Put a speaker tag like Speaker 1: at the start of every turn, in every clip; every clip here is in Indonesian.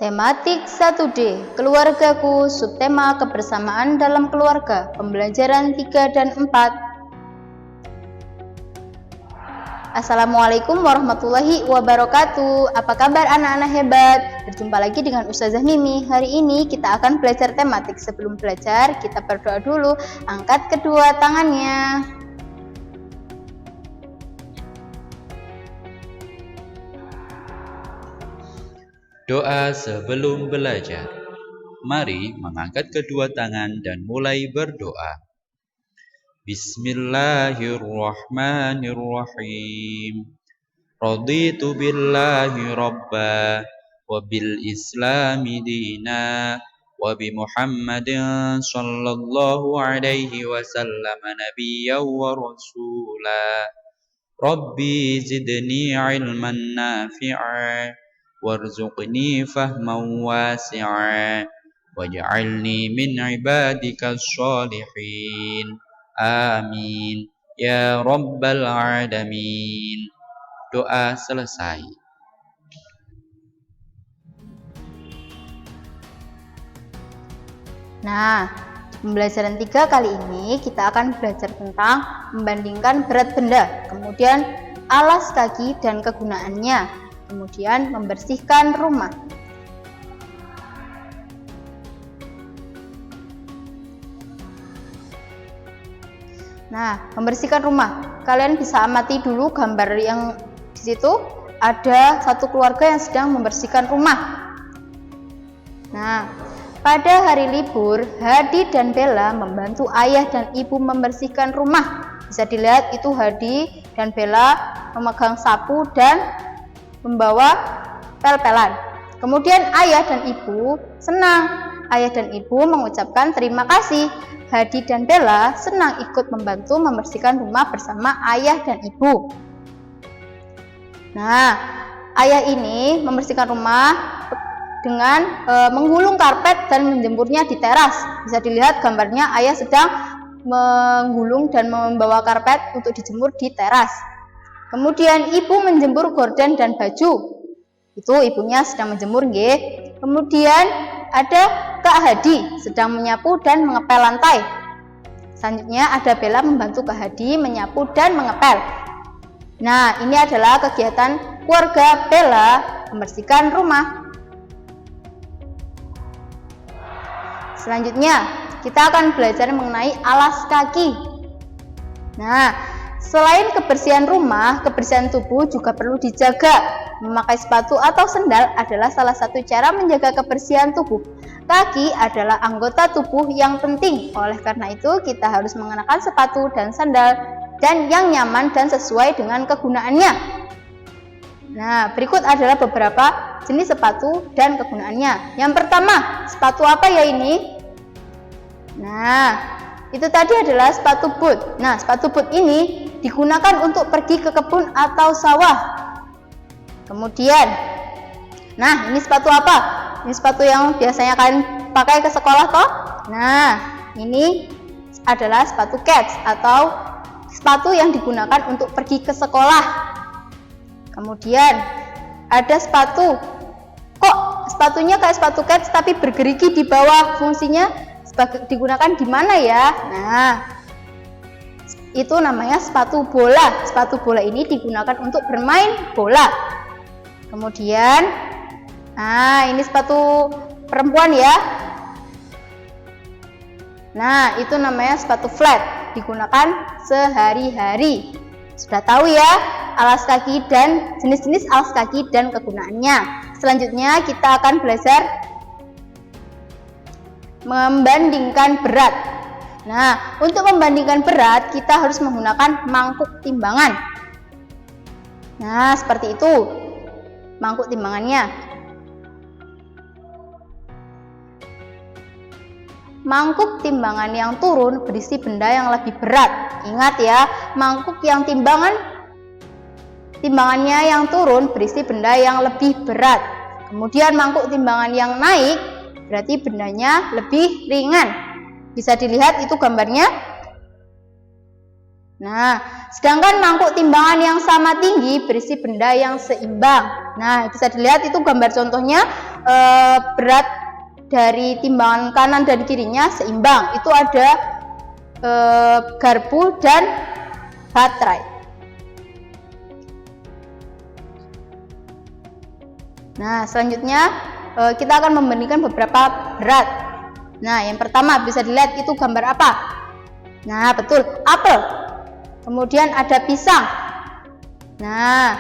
Speaker 1: Tematik 1D, keluargaku, subtema kebersamaan dalam keluarga, pembelajaran 3 dan 4. Assalamualaikum warahmatullahi wabarakatuh. Apa kabar anak-anak hebat? Berjumpa lagi dengan Ustazah Mimi. Hari ini kita akan belajar tematik. Sebelum belajar, kita berdoa dulu. Angkat kedua tangannya.
Speaker 2: Doa sebelum belajar. Mari mengangkat kedua tangan dan mulai berdoa. Bismillahirrahmanirrahim. Raditu billahi rabba wa bil islami dina wa bi Muhammadin sallallahu alaihi wasallam nabiyyan wa rasula. Rabbi zidni ilman nafi'a warzuqni fahman wasi'a waj'alni min ibadika sholihin. Amin ya rabbal alamin. Doa selesai.
Speaker 1: Nah, pembelajaran 3 kali ini kita akan belajar tentang membandingkan berat benda, kemudian alas kaki dan kegunaannya, kemudian membersihkan rumah. Nah, membersihkan rumah. Kalian bisa amati dulu gambar yang di situ. Ada satu keluarga yang sedang membersihkan rumah. Nah, pada hari libur, Hadi dan Bella membantu ayah dan ibu membersihkan rumah. Bisa dilihat itu Hadi dan Bella memegang sapu dan membawa pel-pelan. Kemudian ayah dan ibu senang. Ayah dan ibu mengucapkan terima kasih. Hadi dan Bella senang ikut membantu membersihkan rumah bersama ayah dan ibu. Nah, ayah ini membersihkan rumah dengan menggulung karpet dan menjemurnya di teras. Bisa dilihat gambarnya ayah sedang menggulung dan membawa karpet untuk dijemur di teras. Kemudian ibu menjemur gorden dan baju. Itu ibunya sedang menjemur, nggih. Kemudian ada Kak Hadi sedang menyapu dan mengepel lantai. Selanjutnya ada Bella membantu Kak Hadi menyapu dan mengepel. Nah, ini adalah kegiatan keluarga Bella membersihkan rumah. Selanjutnya, kita akan belajar mengenai alas kaki. Nah, selain kebersihan rumah, kebersihan tubuh juga perlu dijaga. Memakai sepatu atau sendal adalah salah satu cara menjaga kebersihan tubuh. Kaki adalah anggota tubuh yang penting. Oleh karena itu, kita harus mengenakan sepatu dan sandal dan yang nyaman dan sesuai dengan kegunaannya. Nah, berikut adalah beberapa jenis sepatu dan kegunaannya. Yang pertama, sepatu apa ya ini? Nah, itu tadi adalah sepatu boot. Nah, sepatu boot ini digunakan untuk pergi ke kebun atau sawah. Kemudian, nah ini sepatu apa? Ini sepatu yang biasanya kalian pakai ke sekolah toh? Nah, ini adalah sepatu kets atau sepatu yang digunakan untuk pergi ke sekolah. Kemudian, ada sepatu. Kok sepatunya kayak sepatu kets tapi bergerigi di bawah? Fungsinya digunakan di mana ya? Nah, itu namanya sepatu bola. Sepatu bola ini digunakan untuk bermain bola. Kemudian, nah ini sepatu perempuan ya. Nah, itu namanya sepatu flat, digunakan sehari-hari. Sudah tahu ya alas kaki dan jenis-jenis alas kaki dan kegunaannya. Selanjutnya kita akan belajar membandingkan berat. Nah, untuk membandingkan berat kita harus menggunakan mangkuk timbangan. Nah, seperti itu mangkuk timbangannya. Mangkuk timbangan yang turun berisi benda yang lebih berat. Ingat ya, mangkuk yang timbangannya yang turun berisi benda yang lebih berat. Kemudian mangkuk timbangan yang naik berarti bendanya lebih ringan. Bisa dilihat itu gambarnya. Nah, sedangkan mangkuk timbangan yang sama tinggi berisi benda yang seimbang. Nah, bisa dilihat itu gambar contohnya berat dari timbangan kanan dan kirinya seimbang. Itu ada garpu dan baterai. Nah, selanjutnya kita akan membandingkan beberapa berat. Nah, yang pertama bisa dilihat itu gambar apa? Nah, betul, apel. Kemudian ada pisang. Nah,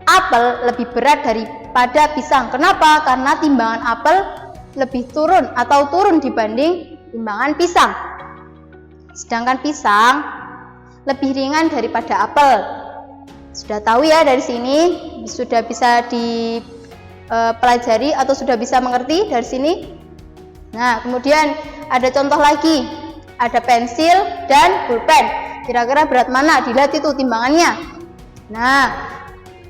Speaker 1: apel lebih berat daripada pisang. Kenapa? Karena timbangan apel lebih turun atau turun dibanding timbangan pisang. Sedangkan pisang lebih ringan daripada apel. Sudah tahu ya dari sini, sudah bisa dipelajari atau sudah bisa mengerti dari sini. Nah, kemudian ada contoh lagi, ada pensil dan pulpen. Kira-kira berat mana? Dilihat itu timbangannya. Nah,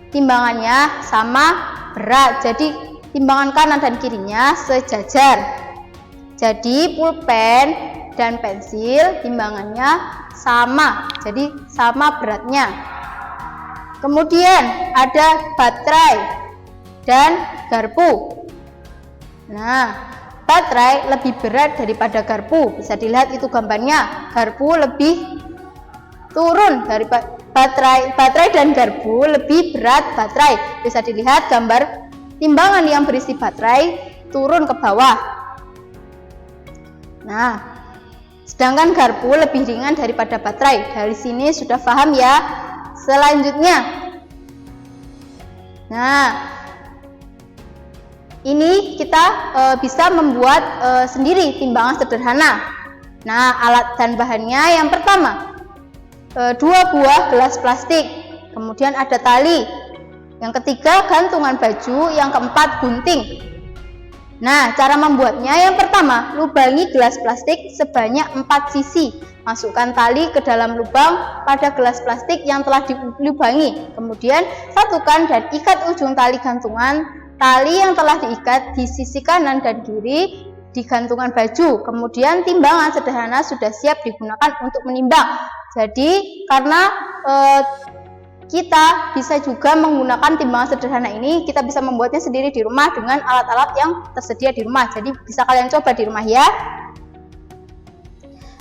Speaker 1: timbangannya sama berat, jadi timbangan kanan dan kirinya sejajar. Jadi pulpen dan pensil timbangannya sama, jadi sama beratnya. Kemudian ada baterai dan garpu. Nah, baterai lebih berat daripada garpu. Bisa dilihat itu gambarnya. Garpu lebih turun dari baterai dan garpu lebih berat baterai. Bisa dilihat gambar timbangan yang berisi baterai turun ke bawah. Nah, sedangkan garpu lebih ringan daripada baterai. Dari sini sudah paham ya. Selanjutnya, nah, ini kita bisa membuat sendiri timbangan sederhana. Nah, alat dan bahannya yang pertama 2 buah gelas plastik, kemudian ada tali, yang ketiga gantungan baju, yang keempat gunting. Nah, cara membuatnya yang pertama, lubangi gelas plastik sebanyak 4 sisi. Masukkan tali ke dalam lubang pada gelas plastik yang telah dilubangi. Kemudian satukan dan ikat ujung tali gantungan tali yang telah diikat di sisi kanan dan kiri di gantungan baju. Kemudian timbangan sederhana sudah siap digunakan untuk menimbang. Jadi karena kita bisa juga menggunakan timbangan sederhana ini, kita bisa membuatnya sendiri di rumah dengan alat-alat yang tersedia di rumah. Jadi bisa kalian coba di rumah ya.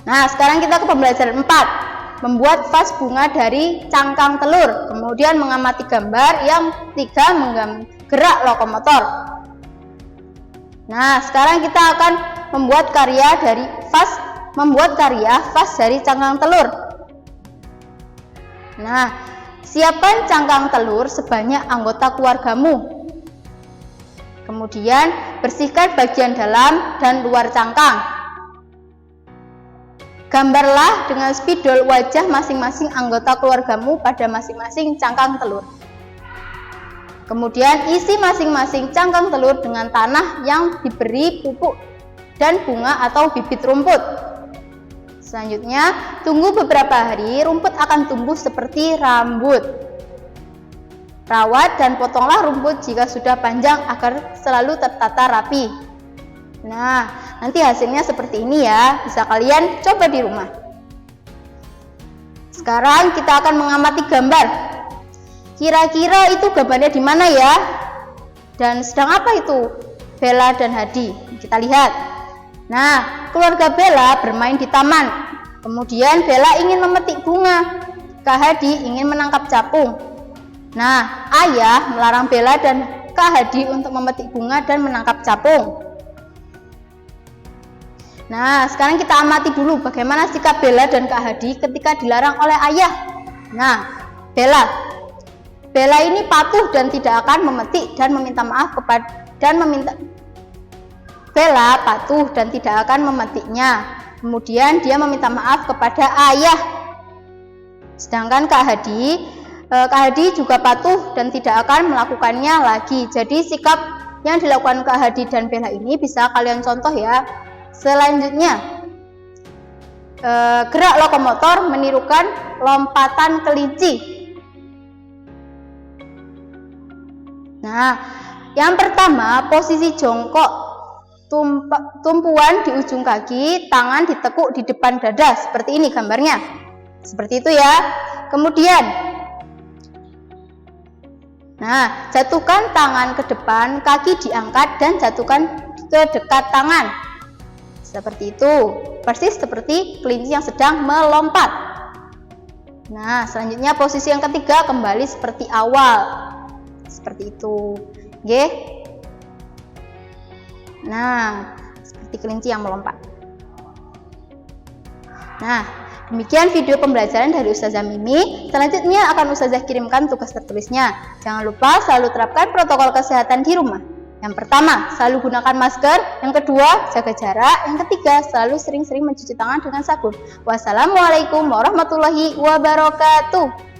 Speaker 1: Nah, sekarang kita ke pembelajaran 4. Membuat vas bunga dari cangkang telur. Kemudian mengamati gambar yang 3 menggerak lokomotor. Nah, sekarang kita akan membuat karya vas dari cangkang telur. Nah, siapkan cangkang telur sebanyak anggota keluargamu. Kemudian bersihkan bagian dalam dan luar cangkang. Gambarlah dengan spidol wajah masing-masing anggota keluargamu pada masing-masing cangkang telur. Kemudian isi masing-masing cangkang telur dengan tanah yang diberi pupuk dan bunga atau bibit rumput. Selanjutnya, tunggu beberapa hari, rumput akan tumbuh seperti rambut. Rawat dan potonglah rumput jika sudah panjang agar selalu tertata rapi. Nah, nanti hasilnya seperti ini ya, bisa kalian coba di rumah. Sekarang kita akan mengamati gambar. Kira-kira itu gambarnya di mana ya? Dan sedang apa itu Bella dan Hadi? Kita lihat. Nah, keluarga Bella bermain di taman. Kemudian Bella ingin memetik bunga. Kak Hadi ingin menangkap capung. Nah, ayah melarang Bella dan Kak Hadi untuk memetik bunga dan menangkap capung. Nah, sekarang kita amati dulu bagaimana sikap Bella dan Kak Hadi ketika dilarang oleh ayah. Nah, Bella ini patuh dan tidak akan memetik dan meminta maaf Bella patuh dan tidak akan memetiknya. Kemudian dia meminta maaf kepada ayah. Sedangkan Kak Hadi juga patuh dan tidak akan melakukannya lagi. Jadi sikap yang dilakukan Kak Hadi dan Bella ini bisa kalian contoh ya. Selanjutnya, gerak lokomotor menirukan lompatan kelinci. Nah, yang pertama posisi jongkok, tumpuan di ujung kaki, tangan ditekuk di depan dada, seperti ini gambarnya. Seperti itu ya. Kemudian, Nah, jatuhkan tangan ke depan, kaki diangkat dan jatuhkan ke dekat tangan. Seperti itu, persis seperti kelinci yang sedang melompat. Nah, selanjutnya posisi yang ketiga kembali seperti awal. Seperti itu. Oke. Nah, seperti kelinci yang melompat. Nah, demikian video pembelajaran dari Ustazah Mimi. Selanjutnya akan Ustazah kirimkan tugas tertulisnya. Jangan lupa selalu terapkan protokol kesehatan di rumah. Yang pertama, selalu gunakan masker. Yang kedua, jaga jarak. Yang ketiga, selalu sering-sering mencuci tangan dengan sabun. Wassalamualaikum warahmatullahi wabarakatuh.